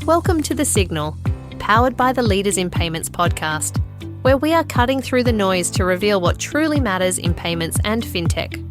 Welcome to The Signal, powered by the Leaders in Payments podcast, where we are cutting through the noise to reveal what truly matters in payments and fintech.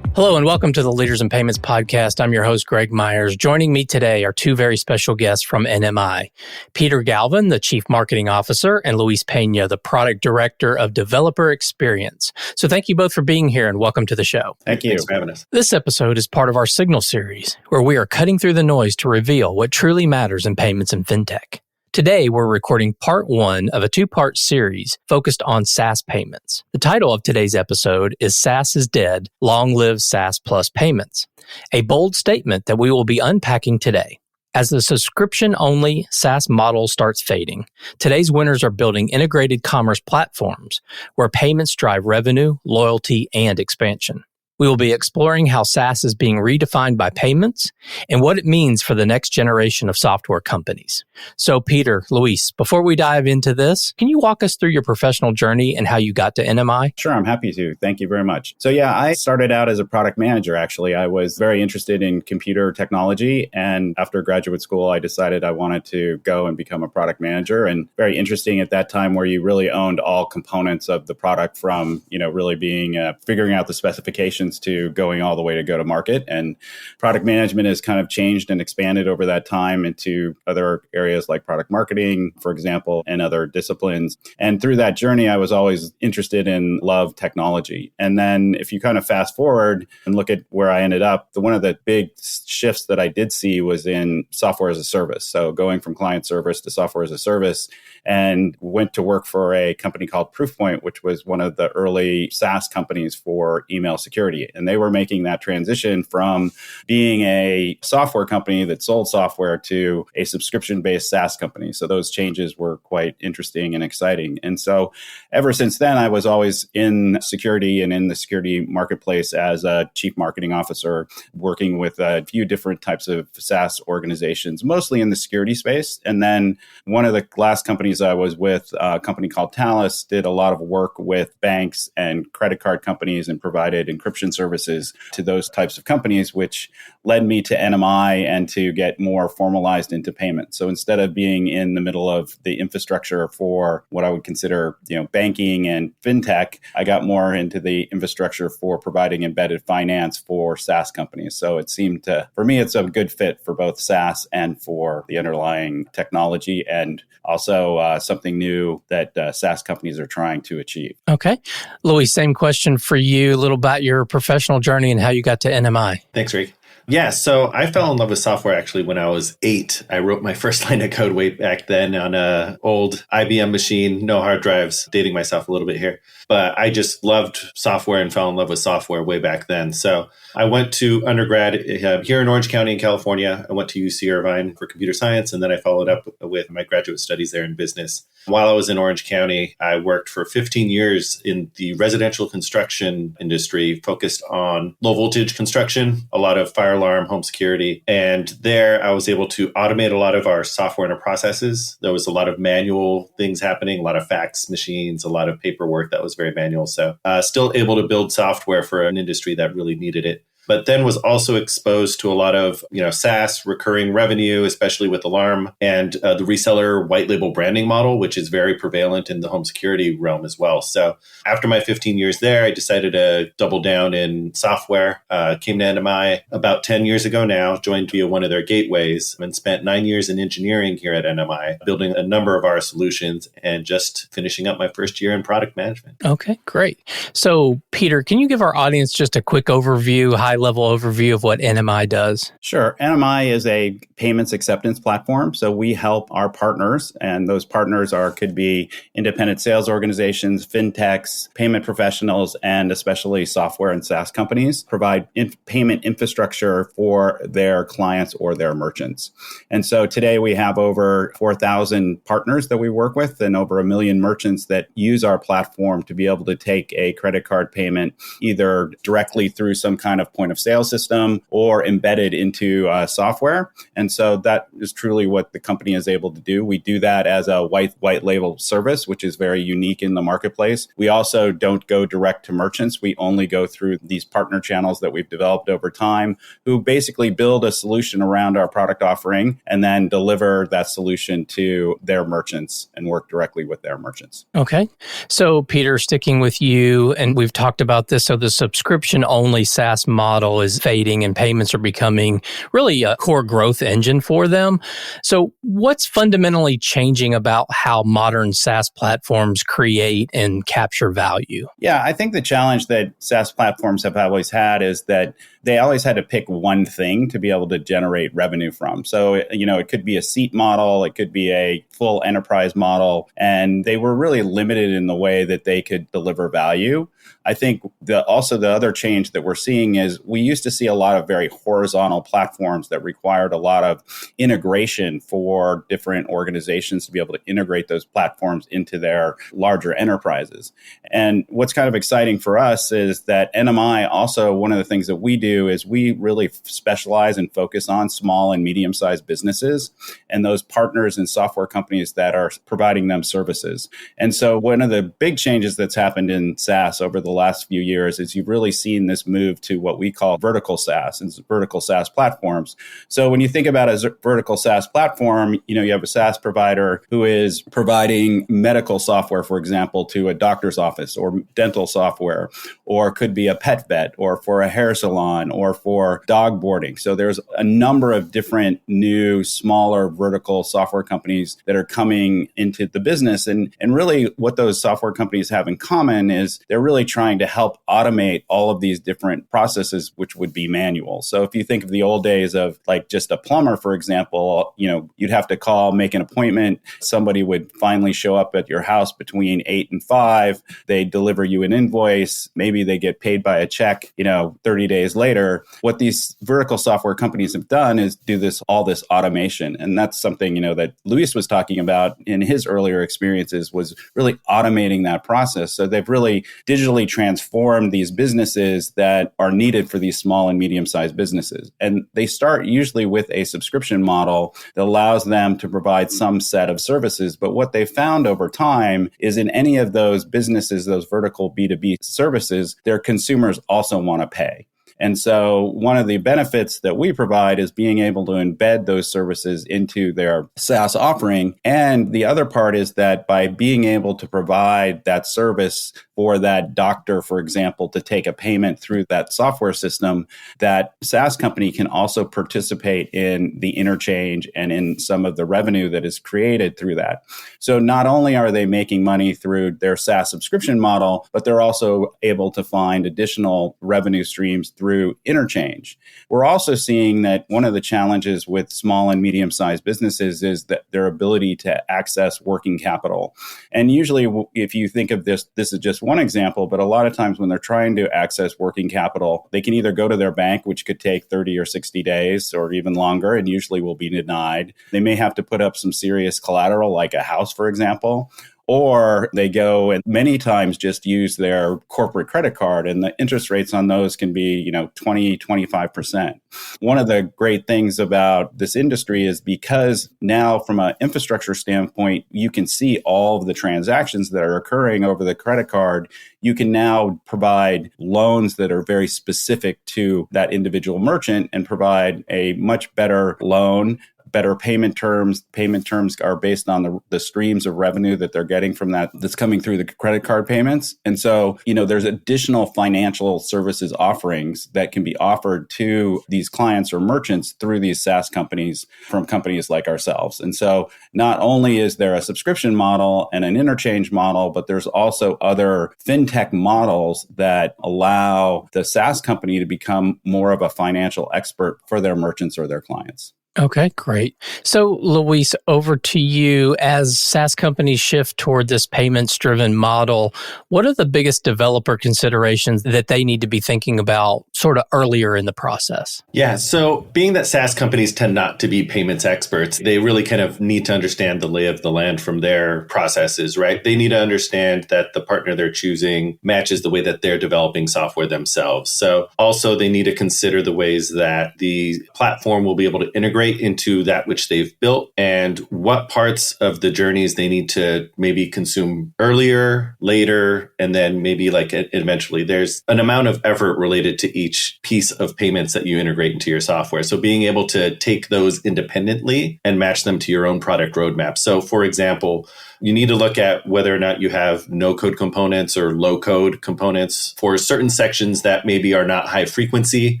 Hello and welcome to the Leaders in Payments podcast. I'm your host, Greg Myers. Joining me today are two very special guests from NMI, Peter Galvin, the Chief Marketing Officer, and Luis Pena, the Product Director of Developer Experience. So thank you both for being here and welcome to the show. Thank you. Thanks for having us. This episode is part of our Signal series, where we are cutting through the noise to reveal what truly matters in payments and fintech. Today, we're recording part one of a two-part series focused on SaaS payments. The title of today's episode is SaaS is Dead, Long Live SaaS Plus Payments, a bold statement that we will be unpacking today. As the subscription-only SaaS model starts fading, today's winners are building integrated commerce platforms where payments drive revenue, loyalty, and expansion. We will be exploring how SaaS is being redefined by payments and what it means for the next generation of software companies. So, Peter, Luis, before we dive into this, can you walk us through your professional journey and how you got to NMI? Sure, I'm happy to. Thank you very much. So I started out as a product manager, actually. I was very interested in computer technology, and after graduate school, I decided I wanted to go and become a product manager. And very interesting at that time where you really owned all components of the product from, really being, figuring out the specifications to going all the way to go to market. And product management has kind of changed and expanded over that time into other areas like product marketing, for example, and other disciplines. And through that journey, I was always interested in love technology. And then if you kind of fast forward and look at where I ended up, one of the big shifts that I did see was in software as a service. So going from client service to software as a service, and went to work for a company called Proofpoint, which was one of the early SaaS companies for email security. And they were making that transition from being a software company that sold software to a subscription-based SaaS company. So those changes were quite interesting and exciting. And so ever since then, I was always in security and in the security marketplace as a chief marketing officer, working with a few different types of SaaS organizations, mostly in the security space. And then one of the last companies I was with, a company called Talus, did a lot of work with banks and credit card companies and provided encryption services to those types of companies, which led me to NMI and to get more formalized into payments. So instead of being in the middle of the infrastructure for what I would consider, banking and fintech, I got more into the infrastructure for providing embedded finance for SaaS companies. So it seemed for me, it's a good fit for both SaaS and for the underlying technology, and also something new that SaaS companies are trying to achieve. Okay. Luis, same question for you, a little about your professional journey and how you got to NMI. Thanks, Rick. Yeah, so I fell in love with software actually when I was 8. I wrote my first line of code way back then on an old IBM machine, no hard drives, dating myself a little bit here. But I just loved software and fell in love with software way back then. So I went to undergrad here in Orange County in California. I went to UC Irvine for computer science, and then I followed up with my graduate studies there in business. While I was in Orange County, I worked for 15 years in the residential construction industry, focused on low voltage construction, a lot of fire alarm, home security. And there I was able to automate a lot of our software and our processes. There was a lot of manual things happening, a lot of fax machines, a lot of paperwork that was very manual. So still able to build software for an industry that really needed it. But then was also exposed to a lot of, SaaS recurring revenue, especially with Alarm, and the reseller white label branding model, which is very prevalent in the home security realm as well. So after my 15 years there, I decided to double down in software, came to NMI about 10 years ago now, joined via one of their gateways, and spent 9 years in engineering here at NMI, building a number of our solutions and just finishing up my first year in product management. Okay, great. So Peter, can you give our audience just a quick overview, high-level overview of what NMI does? Sure. NMI is a payments acceptance platform. So we help our partners, and those partners could be independent sales organizations, fintechs, payment professionals, and especially software and SaaS companies, provide payment infrastructure for their clients or their merchants. And so today we have over 4,000 partners that we work with and over 1 million merchants that use our platform to be able to take a credit card payment either directly through some kind of point point of sale system or embedded into software. And so that is truly what the company is able to do. We do that as a white label service, which is very unique in the marketplace. We also don't go direct to merchants. We only go through these partner channels that we've developed over time, who basically build a solution around our product offering and then deliver that solution to their merchants and work directly with their merchants. Okay. So, Peter, sticking with you, and we've talked about this. So, the subscription-only SaaS model is fading and payments are becoming really a core growth engine for them. So, what's fundamentally changing about how modern SaaS platforms create and capture value? Yeah, I think the challenge that SaaS platforms have always had is that they always had to pick one thing to be able to generate revenue from. So, it could be a seat model, it could be a full enterprise model, and they were really limited in the way that they could deliver value. I think the other change that we're seeing is we used to see a lot of very horizontal platforms that required a lot of integration for different organizations to be able to integrate those platforms into their larger enterprises. And what's kind of exciting for us is that NMI also, one of the things that we do is we really specialize and focus on small and medium-sized businesses and those partners and software companies that are providing them services. And so one of the big changes that's happened in SaaS over the last few years is you've really seen this move to what we call vertical SaaS and vertical SaaS platforms. So when you think about a vertical SaaS platform, you have a SaaS provider who is providing medical software, for example, to a doctor's office or dental software, or could be a pet vet or for a hair salon or for dog boarding. So there's a number of different new, smaller vertical software companies that are coming into the business. And really what those software companies have in common is they're really trying to help automate all of these different processes, which would be manual. So if you think of the old days of like just a plumber, for example, you'd have to call, make an appointment. Somebody would finally show up at your house between 8 and 5. They deliver you an invoice. Maybe they get paid by a check, 30 days later. What these vertical software companies have done is do all this automation. And that's something, that Luis was talking about in his earlier experiences, was really automating that process. So they've really digitally transformed these businesses that are needed for these small and medium-sized businesses. And they start usually with a subscription model that allows them to provide some set of services. But what they found over time is in any of those businesses, those vertical B2B services, their consumers also want to pay. And so one of the benefits that we provide is being able to embed those services into their SaaS offering. And the other part is that by being able to provide that service for that doctor, for example, to take a payment through that software system, that SaaS company can also participate in the interchange and in some of the revenue that is created through that. So not only are they making money through their SaaS subscription model, but they're also able to find additional revenue streams through interchange. We're also seeing that one of the challenges with small and medium-sized businesses is that their ability to access working capital. And usually, if you think of this is just one example, but a lot of times when they're trying to access working capital, they can either go to their bank, which could take 30 or 60 days or even longer, and usually will be denied. They may have to put up some serious collateral, like a house, for example. Or they go and many times just use their corporate credit card, and the interest rates on those can be, 20, 25%. One of the great things about this industry is because now from an infrastructure standpoint, you can see all of the transactions that are occurring over the credit card. You can now provide loans that are very specific to that individual merchant and provide a much better loan, better payment terms. Payment terms are based on the streams of revenue that they're getting from that's coming through the credit card payments. And so, there's additional financial services offerings that can be offered to these clients or merchants through these SaaS companies from companies like ourselves. And so not only is there a subscription model and an interchange model, but there's also other fintech models that allow the SaaS company to become more of a financial expert for their merchants or their clients. Okay, great. So, Luis, over to you. As SaaS companies shift toward this payments-driven model, what are the biggest developer considerations that they need to be thinking about sort of earlier in the process? Yeah. So being that SaaS companies tend not to be payments experts, they really kind of need to understand the lay of the land from their processes, right? They need to understand that the partner they're choosing matches the way that they're developing software themselves. So also they need to consider the ways that the platform will be able to integrate into that which they've built and what parts of the journeys they need to maybe consume earlier, later, and then maybe like eventually. There's an amount of effort related to each piece of payments that you integrate into your software. So being able to take those independently and match them to your own product roadmap. So for example, you need to look at whether or not you have no code components or low code components for certain sections that maybe are not high frequency.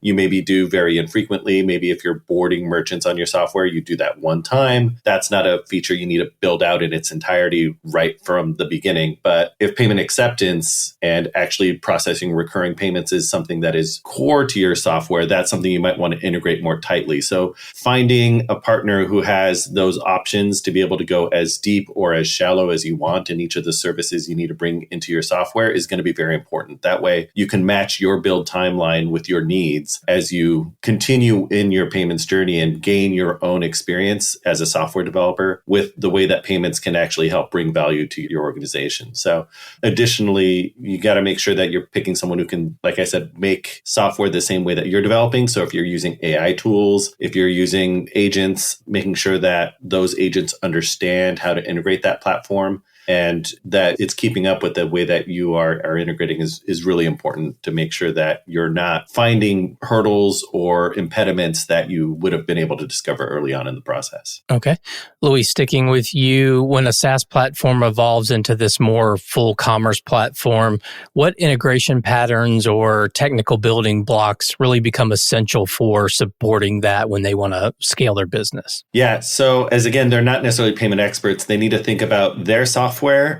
You maybe do very infrequently. Maybe if you're boarding merchants on your software, you do that one time. That's not a feature you need to build out in its entirety right from the beginning. But if payment acceptance and actually processing recurring payments is something that is core to your software, that's something you might want to integrate more tightly. So finding a partner who has those options to be able to go as deep or as shallow as you want in each of the services you need to bring into your software is going to be very important. That way you can match your build timeline with your needs as you continue in your payments journey and gain your own experience as a software developer with the way that payments can actually help bring value to your organization. So additionally, you got to make sure that you're picking someone who can, like I said, make software the same way that you're developing. So if you're using AI tools, if you're using agents, making sure that those agents understand how to integrate that platform and that it's keeping up with the way that you are integrating is really important to make sure that you're not finding hurdles or impediments that you would have been able to discover early on in the process. Okay. Louis, sticking with you, when a SaaS platform evolves into this more full commerce platform, what integration patterns or technical building blocks really become essential for supporting that when they want to scale their business? Yeah. So as again, they're not necessarily payment experts. They need to think about their software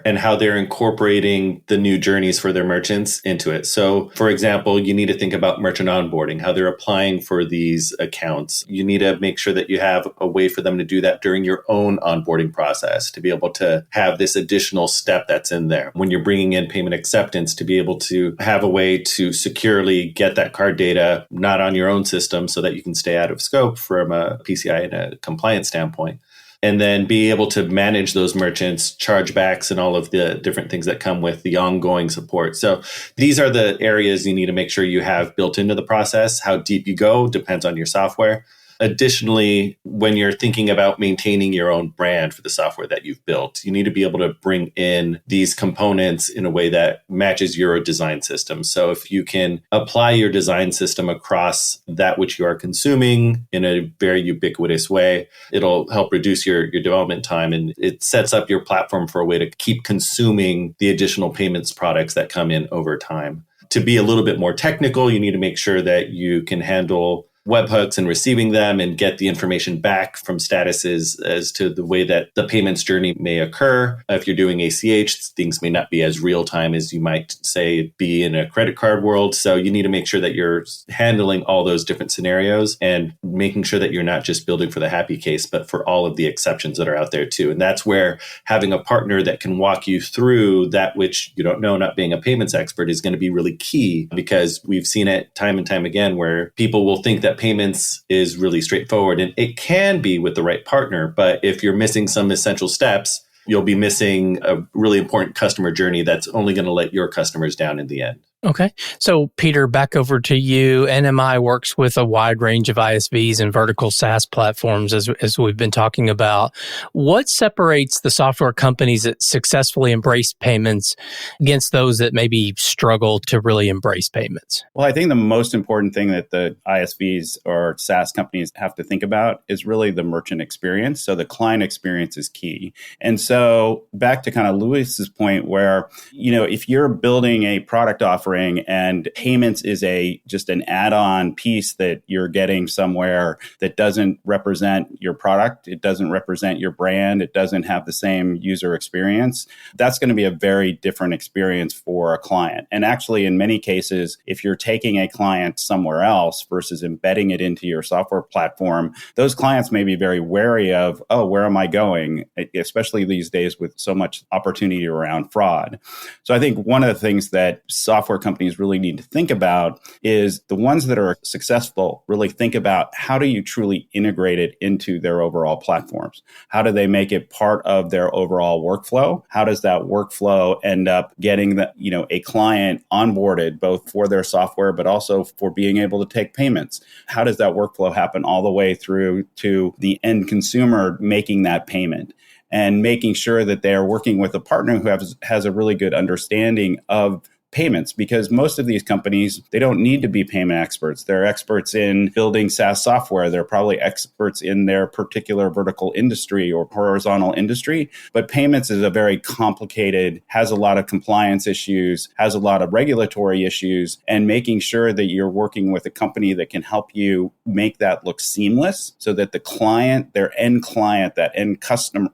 and how they're incorporating the new journeys for their merchants into it. So for example, you need to think about merchant onboarding, how they're applying for these accounts. You need to make sure that you have a way for them to do that during your own onboarding process, to be able to have this additional step that's in there. When you're bringing in payment acceptance, to be able to have a way to securely get that card data, not on your own system so that you can stay out of scope from a PCI and a compliance standpoint. And then be able to manage those merchants, chargebacks, and all of the different things that come with the ongoing support. So these are the areas you need to make sure you have built into the process. How deep you go depends on your software. Additionally, when you're thinking about maintaining your own brand for the software that you've built, you need to be able to bring in these components in a way that matches your design system. So if you can apply your design system across that which you are consuming in a very ubiquitous way, it'll help reduce your development time, and it sets up your platform for a way to keep consuming the additional payments products that come in over time. To be a little bit more technical, you need to make sure that you can handle webhooks and receiving them and get the information back from statuses as to the way that the payments journey may occur. If you're doing ACH, things may not be as real time as you might say be in a credit card world. So you need to make sure that you're handling all those different scenarios and making sure that you're not just building for the happy case, but for all of the exceptions that are out there too. And that's where having a partner that can walk you through that which you don't know, not being a payments expert, is going to be really key, because we've seen it time and time again where people will think that payments is really straightforward, and it can be with the right partner. But if you're missing some essential steps, you'll be missing a really important customer journey that's only going to let your customers down in the end. Okay. So, Peter, back over to you. NMI works with a wide range of ISVs and vertical SaaS platforms, as we've been talking about. What separates the software companies that successfully embrace payments against those that maybe struggle to really embrace payments? Well, I think the most important thing that the ISVs or SaaS companies have to think about is really the merchant experience. So the client experience is key. And so back to kind of Louis's point where, if you're building a product offering offering, and payments is just an add-on piece that you're getting somewhere that doesn't represent your product, it doesn't represent your brand, it doesn't have the same user experience, that's going to be a very different experience for a client. And actually, in many cases, if you're taking a client somewhere else versus embedding it into your software platform, those clients may be very wary of, oh, where am I going? Especially these days with so much opportunity around fraud. So I think one of the things that software companies really need to think about is the ones that are successful really think about how do you truly integrate it into their overall platforms? How do they make it part of their overall workflow? How does that workflow end up getting a client onboarded both for their software, but also for being able to take payments? How does that workflow happen all the way through to the end consumer making that payment? And making sure that they're working with a partner who has a really good understanding of payments, because most of these companies, they don't need to be payment experts. They're experts in building SaaS software. They're probably experts in their particular vertical industry or horizontal industry. But payments is a very complicated, has a lot of compliance issues, has a lot of regulatory issues, and making sure that you're working with a company that can help you make that look seamless so that the client, that end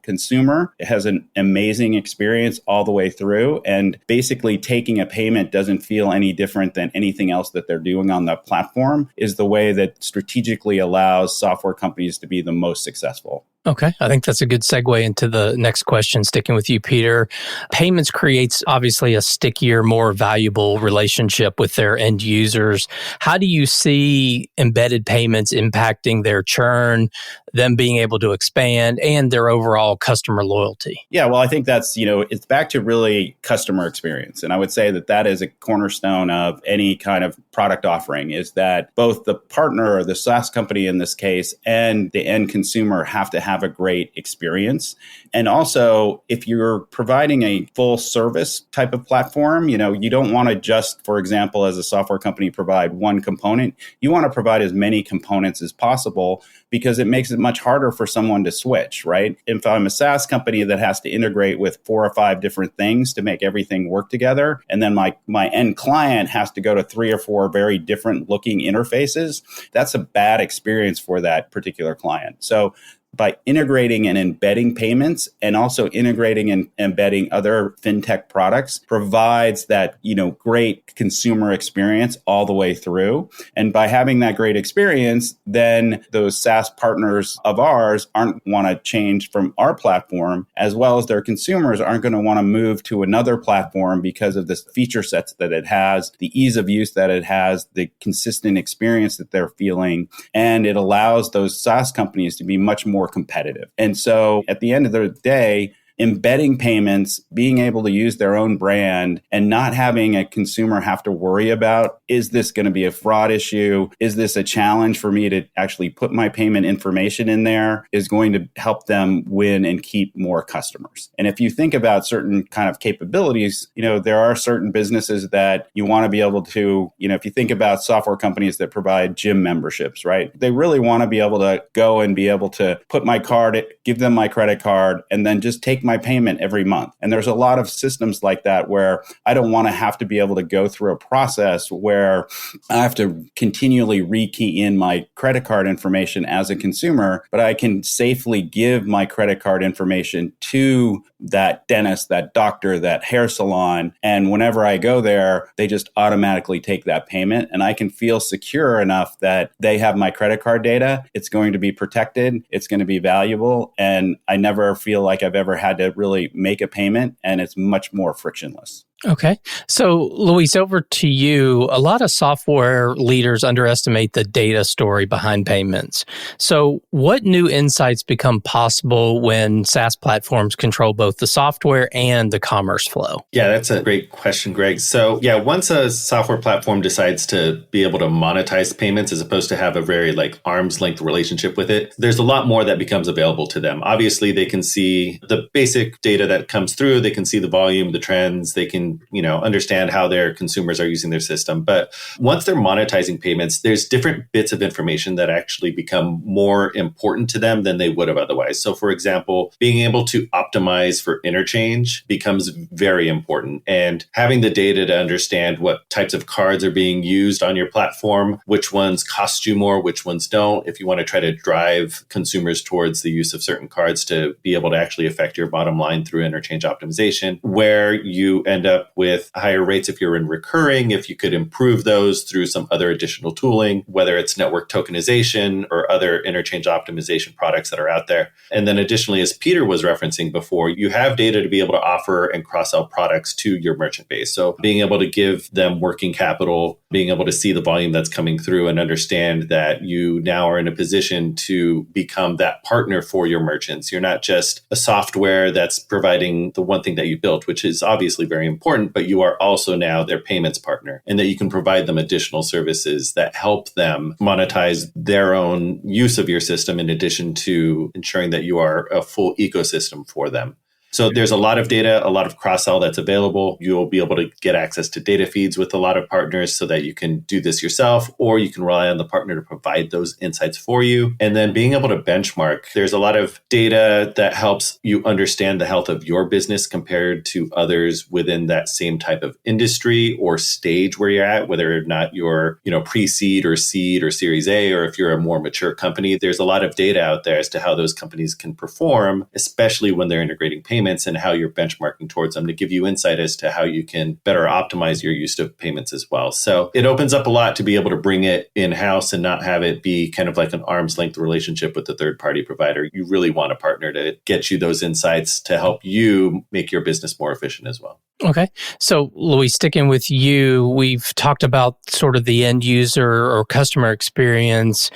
consumer has an amazing experience all the way through, and basically taking a payment doesn't feel any different than anything else that they're doing on the platform is the way that strategically allows software companies to be the most successful. Okay. I think that's a good segue into the next question, sticking with you, Peter. Payments creates obviously a stickier, more valuable relationship with their end users. How do you see embedded payments impacting their churn, them being able to expand, and their overall customer loyalty? Yeah, well, I think that's, it's back to really customer experience. And I would say that is a cornerstone of any kind of product offering, is that both the partner or the SaaS company in this case and the end consumer have to have a great experience. And also, if you're providing a full service type of platform, you don't want to just, for example, as a software company, provide one component. You want to provide as many components as possible because it makes it much harder for someone to switch, right? If I'm a SaaS company that has to integrate with 4 or 5 different things to make everything work together, and then my end client has to go to 3 or 4 very different looking interfaces, that's a bad experience for that particular client. So by integrating and embedding payments and also integrating and embedding other fintech products provides that, great consumer experience all the way through. And by having that great experience, then those SaaS partners of ours aren't want to change from our platform, as well as their consumers aren't going to want to move to another platform because of the feature sets that it has, the ease of use that it has, the consistent experience that they're feeling. And it allows those SaaS companies to be much more competitive. And so at the end of the day, embedding payments, being able to use their own brand and not having a consumer have to worry about, is this going to be a fraud issue? Is this a challenge for me to actually put my payment information in there, is going to help them win and keep more customers. And if you think about certain kind of capabilities, there are certain businesses that you want to be able to, if you think about software companies that provide gym memberships, right? They really want to be able to go and be able to put my card, give them my credit card, and then just take my payment every month. And there's a lot of systems like that where I don't want to have to be able to go through a process where I have to continually rekey in my credit card information as a consumer, but I can safely give my credit card information to that dentist, that doctor, that hair salon. And whenever I go there, they just automatically take that payment. And I can feel secure enough that they have my credit card data. It's going to be protected. It's going to be valuable. And I never feel like I've ever had to really make a payment. And it's much more frictionless. Okay. So, Luis, over to you. A lot of software leaders underestimate the data story behind payments. So, what new insights become possible when SaaS platforms control both the software and the commerce flow? Yeah, that's a great question, Greg. So, once a software platform decides to be able to monetize payments as opposed to have a very arm's length relationship with it, there's a lot more that becomes available to them. Obviously, they can see the basic data that comes through. They can see the volume, the trends. They can can, understand how their consumers are using their system. But once they're monetizing payments, there's different bits of information that actually become more important to them than they would have otherwise. So for example, being able to optimize for interchange becomes very important. And having the data to understand what types of cards are being used on your platform, which ones cost you more, which ones don't, if you want to try to drive consumers towards the use of certain cards to be able to actually affect your bottom line through interchange optimization, where you end up with higher rates if you're in recurring, if you could improve those through some other additional tooling, whether it's network tokenization or other interchange optimization products that are out there. And then additionally, as Peter was referencing before, you have data to be able to offer and cross-sell products to your merchant base. So being able to give them working capital, being able to see the volume that's coming through and understand that you now are in a position to become that partner for your merchants. You're not just a software that's providing the one thing that you built, which is obviously very important, but you are also now their payments partner, and that you can provide them additional services that help them monetize their own use of your system in addition to ensuring that you are a full ecosystem for them. So there's a lot of data, a lot of cross-sell that's available. You'll be able to get access to data feeds with a lot of partners so that you can do this yourself, or you can rely on the partner to provide those insights for you. And then being able to benchmark. There's a lot of data that helps you understand the health of your business compared to others within that same type of industry or stage where you're at, whether or not you're, pre-seed or seed or Series A, or if you're a more mature company. There's a lot of data out there as to how those companies can perform, especially when they're integrating payments and how you're benchmarking towards them to give you insight as to how you can better optimize your use of payments as well. So it opens up a lot to be able to bring it in-house and not have it be kind of like an arm's length relationship with the third-party provider. You really want a partner to get you those insights to help you make your business more efficient as well. Okay. So, Louis, sticking with you, we've talked about sort of the end user or customer experience.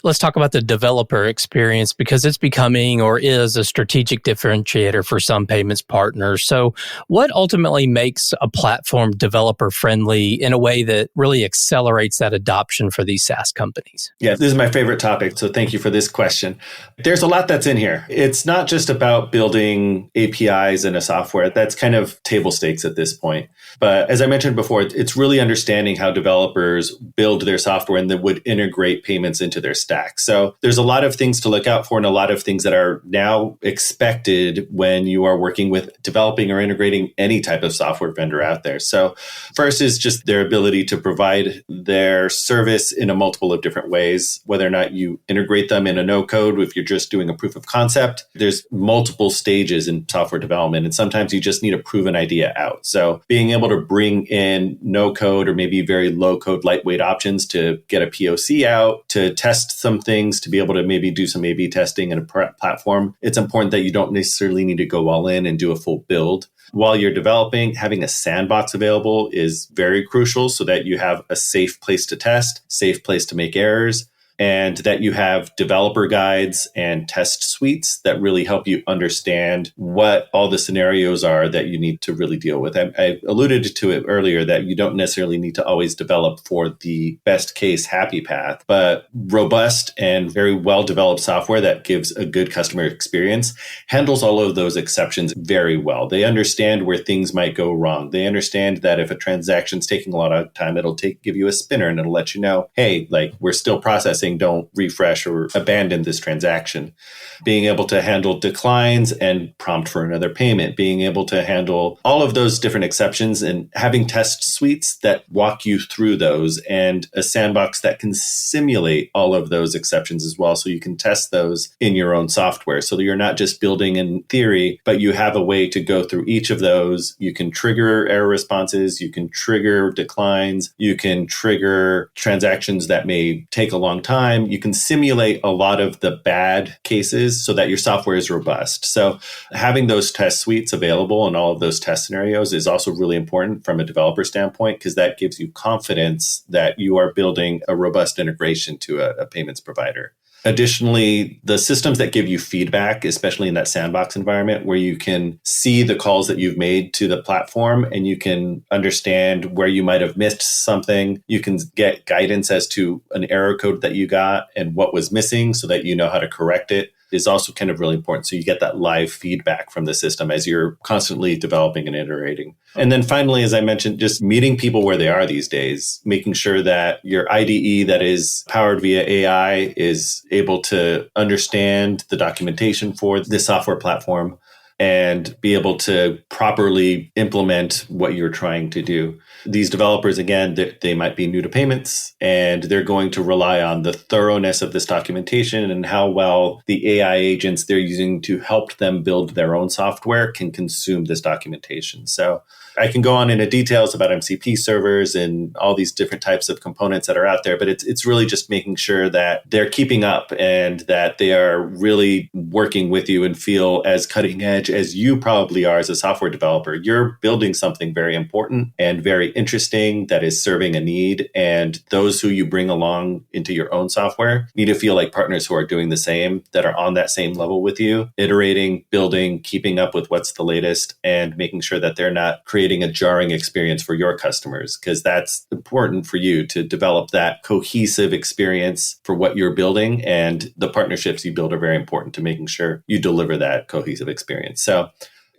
Let's talk about the developer experience because it's becoming or is a strategic differentiator for some payments partners. So what ultimately makes a platform developer friendly in a way that really accelerates that adoption for these SaaS companies? Yeah, this is my favorite topic. So thank you for this question. There's a lot that's in here. It's not just about building APIs in a software. That's kind of table stakes at this point. But as I mentioned before, it's really understanding how developers build their software and that would integrate payments into their stack. So there's a lot of things to look out for and a lot of things that are now expected when you are working with developing or integrating any type of software vendor out there. So first is just their ability to provide their service in a multiple of different ways, whether or not you integrate them in a no code, if you're just doing a proof of concept. There's multiple stages in software development, and sometimes you just need a proven idea out. So being able to bring in no code or maybe very low code, lightweight options to get a POC out, to test some things, to be able to maybe do some A/B testing in a platform. It's important that you don't necessarily need to go all in and do a full build. While you're developing, having a sandbox available is very crucial so that you have a safe place to test, safe place to make errors, and that you have developer guides and test suites that really help you understand what all the scenarios are that you need to really deal with. I alluded to it earlier that you don't necessarily need to always develop for the best case happy path, but robust and very well-developed software that gives a good customer experience handles all of those exceptions very well. They understand where things might go wrong. They understand that if a transaction's taking a lot of time, it'll give you a spinner and it'll let you know, hey, we're still processing. Don't refresh or abandon this transaction. Being able to handle declines and prompt for another payment, being able to handle all of those different exceptions and having test suites that walk you through those and a sandbox that can simulate all of those exceptions as well. So you can test those in your own software so that you're not just building in theory, but you have a way to go through each of those. You can trigger error responses, you can trigger declines, you can trigger transactions that may take a long time. You can simulate a lot of the bad cases so that your software is robust. So having those test suites available and all of those test scenarios is also really important from a developer standpoint because that gives you confidence that you are building a robust integration to a payments provider. Additionally, the systems that give you feedback, especially in that sandbox environment where you can see the calls that you've made to the platform and you can understand where you might have missed something. You can get guidance as to an error code that you got and what was missing so that you know how to correct it. is also kind of really important. So you get that live feedback from the system as you're constantly developing and iterating. And then finally, as I mentioned, just meeting people where they are these days, making sure that your IDE that is powered via AI is able to understand the documentation for this software platform and be able to properly implement what you're trying to do. These developers, again, they might be new to payments, and they're going to rely on the thoroughness of this documentation and how well the AI agents they're using to help them build their own software can consume this documentation. So I can go on into details about MCP servers and all these different types of components that are out there, but it's really just making sure that they're keeping up and that they are really working with you and feel as cutting edge as you probably are as a software developer. You're building something very important and very interesting that is serving a need. And those who you bring along into your own software need to feel like partners who are doing the same, that are on that same level with you, iterating, building, keeping up with what's the latest, and making sure that they're not creating a jarring experience for your customers, because that's important for you to develop that cohesive experience for what you're building. And the partnerships you build are very important to making sure you deliver that cohesive experience. So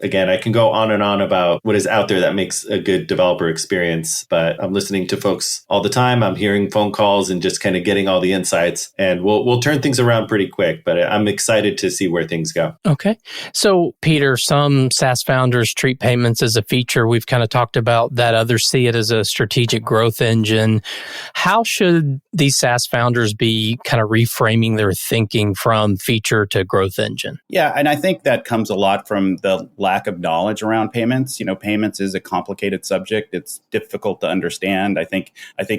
again, I can go on and on about what is out there that makes a good developer experience, but I'm listening to folks all the time. I'm hearing phone calls and just kind of getting all the insights, and we'll turn things around pretty quick, but I'm excited to see where things go. Okay. So, Peter, some SaaS founders treat payments as a feature. We've kind of talked about that. Others see it as a strategic growth engine. How should these SaaS founders be kind of reframing their thinking from feature to growth engine? Yeah, and I think that comes a lot from the lack of knowledge around payments. Payments is a complicated subject. It's difficult to understand. I think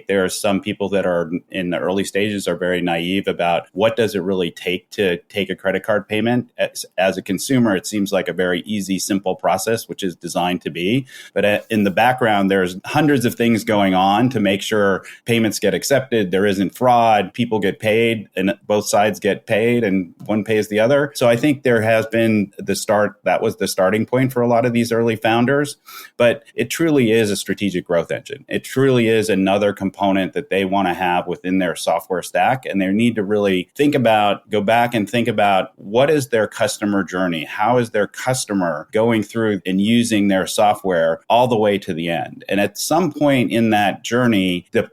there are some people that are in the early stages are very naive about what does it really take to take a credit card payment. As a consumer, it seems like a very easy, simple process, which is designed to be. But in the background, there's hundreds of things going on to make sure payments get accepted, there isn't fraud, people get paid, and both sides get paid, and one pays the other. So I think there has been that was the starting point for a lot of these early founders, but it truly is a strategic growth engine. It truly is another component that they want to have within their software stack, and they need to really go back and think about what is their customer journey? How is their customer going through and using their software all the way to the end? And at some point in that journey, the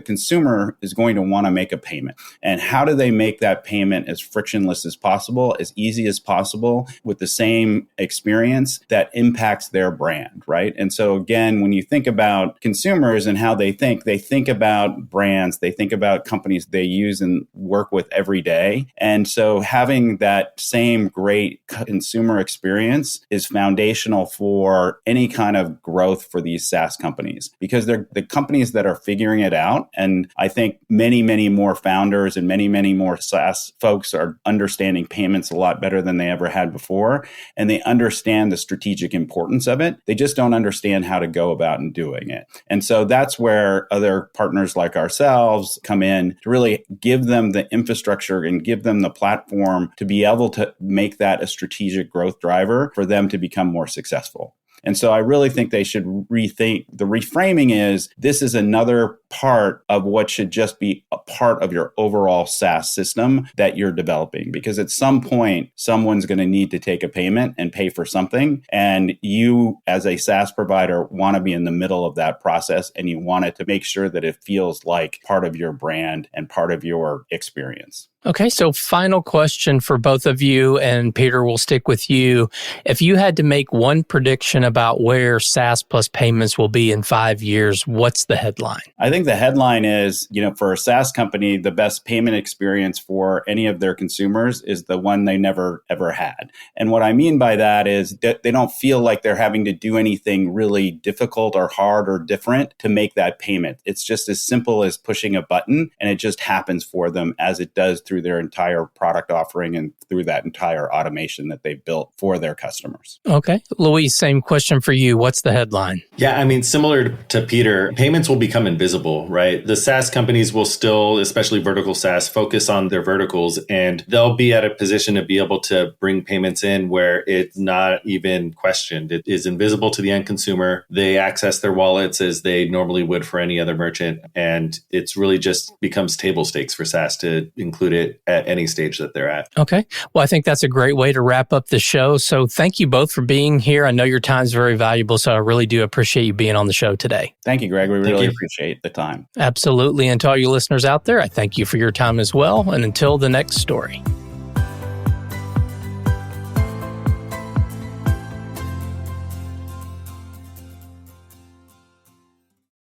consumer is going to want to make a payment. And how do they make that payment as frictionless as possible, as easy as possible, with the same experience that impacts their brand, right? And so again, when you think about consumers and how they think about brands, they think about companies they use and work with every day. And so having that same great consumer experience is foundational for any kind of growth for these SaaS companies, because they're the companies that are figuring it out. And I think many, many more founders and many, many more SaaS folks are understanding payments a lot better than they ever had before. And they understand the strategic importance of it. They just don't understand how to go about and doing it. And so that's where other partners like ourselves come in to really give them the infrastructure and give them the platform to be able to make that a strategic growth driver for them to become more successful. And so I really think they should rethink. The reframing is this is another part of what should just be a part of your overall SaaS system that you're developing. Because at some point, someone's going to need to take a payment and pay for something. And you, as a SaaS provider, want to be in the middle of that process, and you want it to make sure that it feels like part of your brand and part of your experience. Okay, so final question for both of you, and Peter, we'll stick with you. If you had to make one prediction about where SaaS plus payments will be in 5 years, what's the headline? I think the headline is, for a SaaS company, the best payment experience for any of their consumers is the one they never, ever had. And what I mean by that is that they don't feel like they're having to do anything really difficult or hard or different to make that payment. It's just as simple as pushing a button, and it just happens for them as it does through their entire product offering and through that entire automation that they've built for their customers. Okay. Louise, same question for you. What's the headline? Yeah, similar to Peter, payments will become invisible, right? The SaaS companies will still, especially vertical SaaS, focus on their verticals, and they'll be at a position to be able to bring payments in where it's not even questioned. It is invisible to the end consumer. They access their wallets as they normally would for any other merchant, and it's really just becomes table stakes for SaaS to include it it at any stage that they're at. Okay. Well, I think that's a great way to wrap up the show. So thank you both for being here. I know your time is very valuable, so I really do appreciate you being on the show today. Thank you, Greg. We really appreciate the time. Absolutely. And to all you listeners out there, I thank you for your time as well. And until the next story.